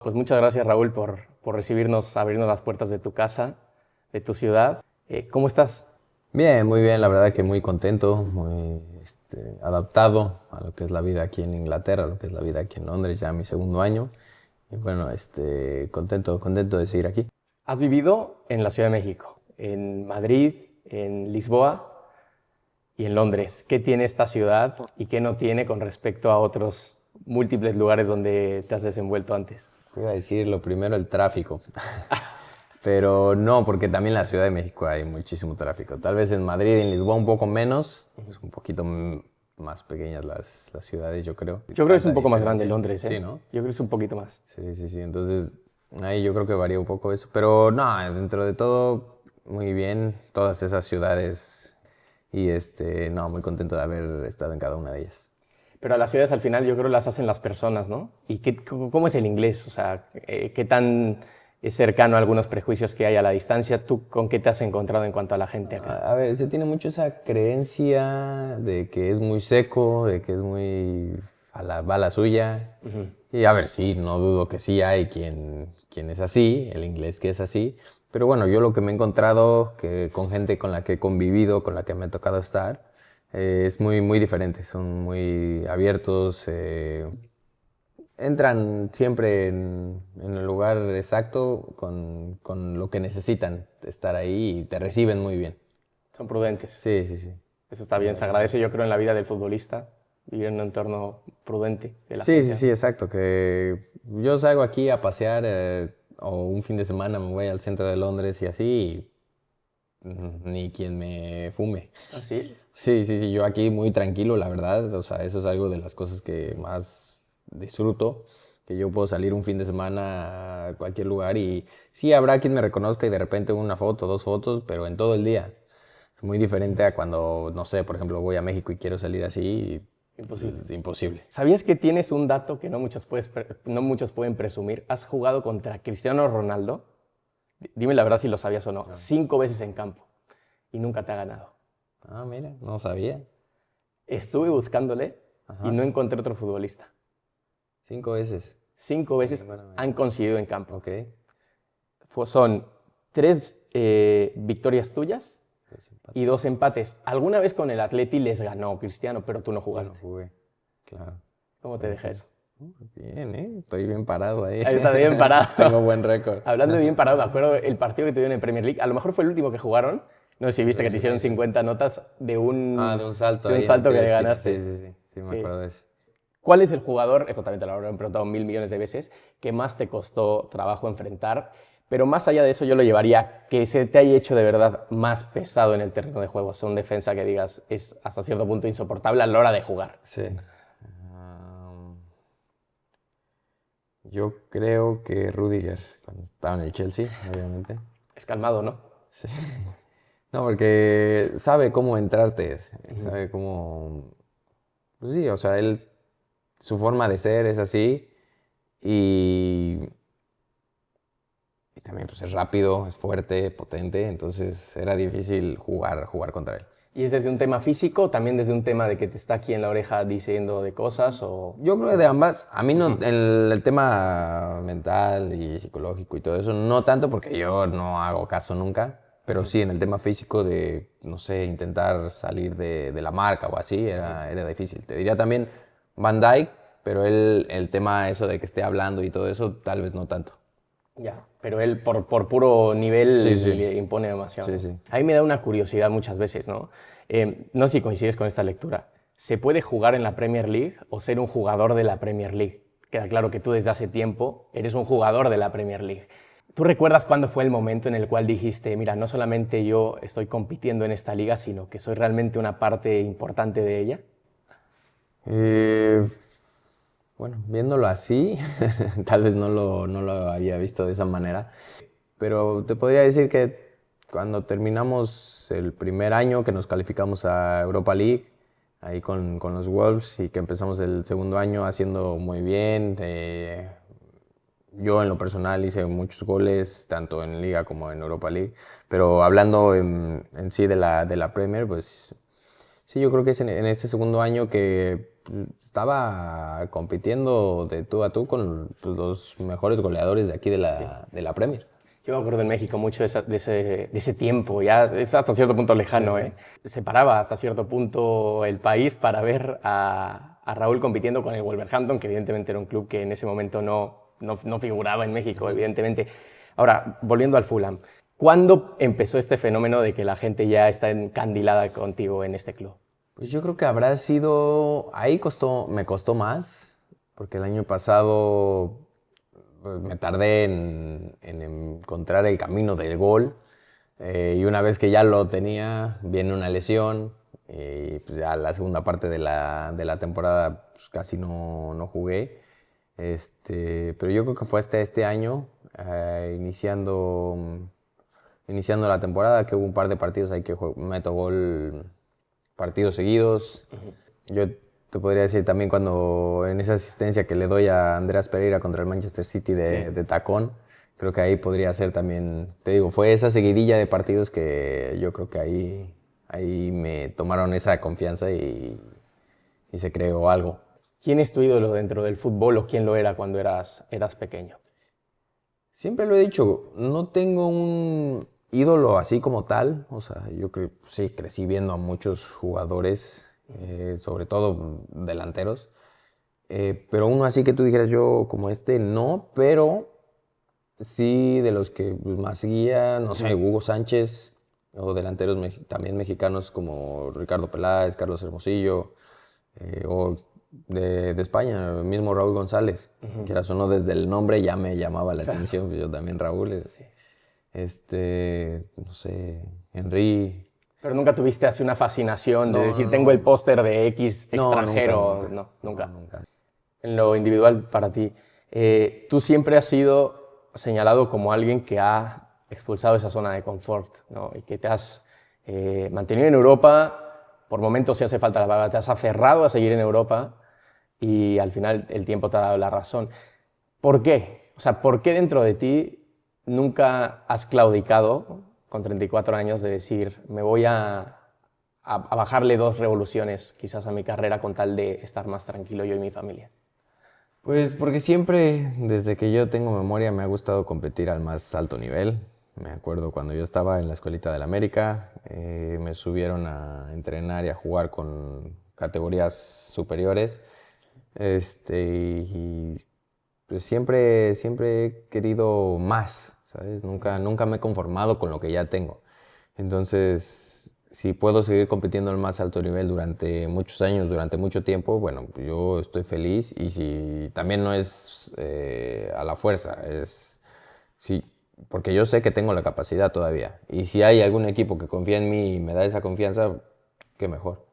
Pues muchas gracias, Raúl, por recibirnos, abrirnos las puertas de tu casa, de tu ciudad. ¿Cómo estás? Bien, muy bien, la verdad que muy contento, muy adaptado a lo que es la vida aquí en Inglaterra, a lo que es la vida aquí en Londres, ya mi segundo año. Y bueno, contento de seguir aquí. Has vivido en la Ciudad de México, en Madrid, en Lisboa y en Londres. ¿Qué tiene esta ciudad y qué no tiene con respecto a otros múltiples lugares donde te has desenvuelto antes? Te iba a decir lo primero, el tráfico. Pero no, porque también en la Ciudad de México hay muchísimo tráfico. Tal vez en Madrid y en Lisboa un poco menos, es un poquito más pequeñas las ciudades, yo creo. Yo creo que es un Tanta poco más grande diferencia. Londres, ¿eh? Sí, ¿no? Yo creo que es un poquito más. Sí, sí, sí. Entonces, ahí yo creo que varía un poco eso. Pero no, dentro de todo, muy bien. Todas esas ciudades. Y no, muy contento de haber estado en cada una de ellas. Pero a las ciudades al final yo creo las hacen las personas, ¿no? ¿Y cómo es el inglés? O sea, ¿qué tan es cercano a algunos prejuicios que hay a la distancia? ¿Tú con qué te has encontrado en cuanto a la gente acá? A ver, se tiene mucho esa creencia de que es muy seco, de que es muy va a la suya. Y a ver, sí, no dudo que sí hay quien es así, el inglés que es así. Pero bueno, yo lo que me he encontrado que con gente con la que he convivido, con la que me ha tocado estar, es muy diferente. Son muy abiertos, entran siempre en el lugar exacto con lo que necesitan estar ahí y te reciben muy bien. Son prudentes. Sí, sí, sí. Eso está bien. Se agradece, yo creo, en la vida del futbolista vivir en un entorno prudente de la Sí, sí, gente. sí, exacto. Que yo salgo aquí a pasear o un fin de semana me voy al centro de Londres y así, ni quien me fume. ¿Ah, sí? Sí, sí, sí, yo aquí muy tranquilo, la verdad. O sea, eso es algo de las cosas que más disfruto, que yo puedo salir un fin de semana a cualquier lugar y sí habrá quien me reconozca y de repente una foto, dos fotos, pero en todo el día. Es muy diferente a cuando, no sé, por ejemplo, voy a México y quiero salir así, Imposible. es imposible. ¿Sabías que tienes un dato que no muchos pueden presumir? Has jugado contra Cristiano Ronaldo, dime la verdad si lo sabías o no, 5 veces en campo y nunca te ha ganado. Ah, mira, no sabía. Estuve buscándole y Ajá, no encontré otro futbolista. 5 veces. 5 veces Bueno, han coincidido en campo. ok. Son 3 victorias tuyas Pues y empate. 2 empates. Alguna vez con el Atleti les ganó Cristiano, pero tú no Yo no jugaste. jugué, claro. ¿Cómo te Puede deja ser. eso? Bien, ¿eh? Estoy bien parado ahí. Ahí está bien parado. Tengo buen récord. Hablando de bien parado, me acuerdo el partido que tuvieron en Premier League. A lo mejor fue el último que jugaron. No sé si viste que te hicieron United. 50 notas Ah, de un salto de un ahí en el salto que tiro de le esquina. Sí, ganaste. sí, sí. Sí, me Eh, acuerdo de eso. ¿Cuál es el jugador, esto también te lo habrán preguntado 1.000 millones de veces, que más te costó trabajo enfrentar? Pero más allá de eso, yo lo llevaría que se te haya hecho de verdad más pesado en el terreno de juego. O sea, un defensa que digas es hasta cierto punto insoportable a la hora de jugar. Sí. Am, yo creo que Rudiger, cuando estaba en el Chelsea, obviamente. Es calmado, ¿no? Sí. No, porque sabe cómo entrarte, sabe cómo... Pues sí, o sea, él, su forma de ser es así y, y también pues es rápido, es fuerte, potente, entonces era difícil jugar contra él. ¿Y es desde un tema físico, también desde un tema de que te está aquí en la oreja diciendo de cosas o...? Yo creo que de ambas, a mí no, el tema mental y psicológico y todo eso, no tanto porque yo no hago caso nunca, pero sí en el tema físico de, no sé, intentar salir de la marca o así, era difícil. Te diría también Van Dijk, pero él, el tema eso de que esté hablando y todo eso, tal vez no tanto. Ya, pero él por puro Sí, nivel sí, le impone demasiado, sí, ¿no? sí. A mí me da una curiosidad muchas veces, ¿no? No sé si coincides con esta lectura. ¿Se puede jugar en la Premier League o ser un jugador de la Premier League? Queda claro que tú desde hace tiempo eres un jugador de la Premier League. ¿Tú recuerdas cuándo fue el momento en el cual dijiste, mira, no solamente yo estoy compitiendo en esta liga, sino que soy realmente una parte importante de ella? Eh, bueno, viéndolo así, tal vez no lo había visto de esa manera. Pero te podría decir que cuando terminamos el primer año que nos calificamos a Europa League, ahí con los Wolves, y que empezamos el segundo año haciendo muy bien, yo en lo personal hice muchos goles, tanto en Liga como en Europa League, pero hablando en sí de la Premier, pues Sí, yo creo que es en ese segundo año que estaba compitiendo de tú a tú con pues, los mejores goleadores de aquí de la Premier. Yo me acuerdo en México mucho de ese tiempo, ya es hasta cierto punto lejano, Sí, ¿eh? Se paraba hasta cierto punto el país para ver a Raúl compitiendo con el Wolverhampton, que evidentemente era un club que en ese momento no figuraba en México, evidentemente. Ahora, volviendo al Fulham, ¿cuándo empezó este fenómeno de que la gente ya está encandilada contigo en este club? Pues yo creo que habrá sido, me costó más, porque el año pasado pues, me tardé en encontrar el camino del gol. Y una vez que ya lo tenía, viene una lesión. Y pues ya la segunda parte de la temporada pues, casi no jugué. Pero yo creo que fue hasta este año, iniciando la temporada, que hubo un par de partidos ahí que meto gol partidos seguidos. Yo te podría decir también cuando en esa asistencia que le doy a Andreas Pereira contra el Manchester City de tacón, creo que ahí podría ser también, te digo, fue esa seguidilla de partidos que yo creo que ahí me tomaron esa confianza y se creó algo. ¿Quién es tu ídolo dentro del fútbol o quién lo era cuando eras pequeño? Siempre lo he dicho, no tengo un ídolo así como tal, o sea, yo creo, sí, crecí viendo a muchos jugadores, sobre todo delanteros, pero uno así que tú dijeras yo como este, no, pero sí de los que pues, más seguía, no sé, Hugo Sánchez, o delanteros también mexicanos como Ricardo Peláez, Carlos Hermosillo, o de España, el mismo Raúl González, quieras o no, desde el nombre ya me llamaba la atención, pues yo también Raúl, Sí. no sé, Henry. Pero nunca tuviste así una fascinación de No, decir, no, tengo el no. póster de X No, nunca, extranjero. nunca. No, No, nunca. nunca. En lo individual para ti, tú siempre has sido señalado como alguien que ha expulsado esa zona de confort, ¿no? Y que te has mantenido en Europa, por momentos si hace falta la palabra, te has aferrado a seguir en Europa y al final el tiempo te ha dado la razón. ¿Por qué? O sea, ¿por qué dentro de ti nunca has claudicado con 34 años de decir, me voy a bajarle 2 revoluciones quizás a mi carrera con tal de estar más tranquilo yo y mi familia? Pues porque siempre, desde que yo tengo memoria, me ha gustado competir al más alto nivel. Me acuerdo cuando yo estaba en la escuelita del América, me subieron a entrenar y a jugar con categorías superiores. Y pues siempre he querido más, ¿sabes? Nunca me he conformado con lo que ya tengo. Entonces, si puedo seguir compitiendo al más alto nivel durante muchos años, durante mucho tiempo, bueno, pues yo estoy feliz y si también no es a la fuerza, sí, porque yo sé que tengo la capacidad todavía. Y si hay algún equipo que confía en mí y me da esa confianza, qué mejor.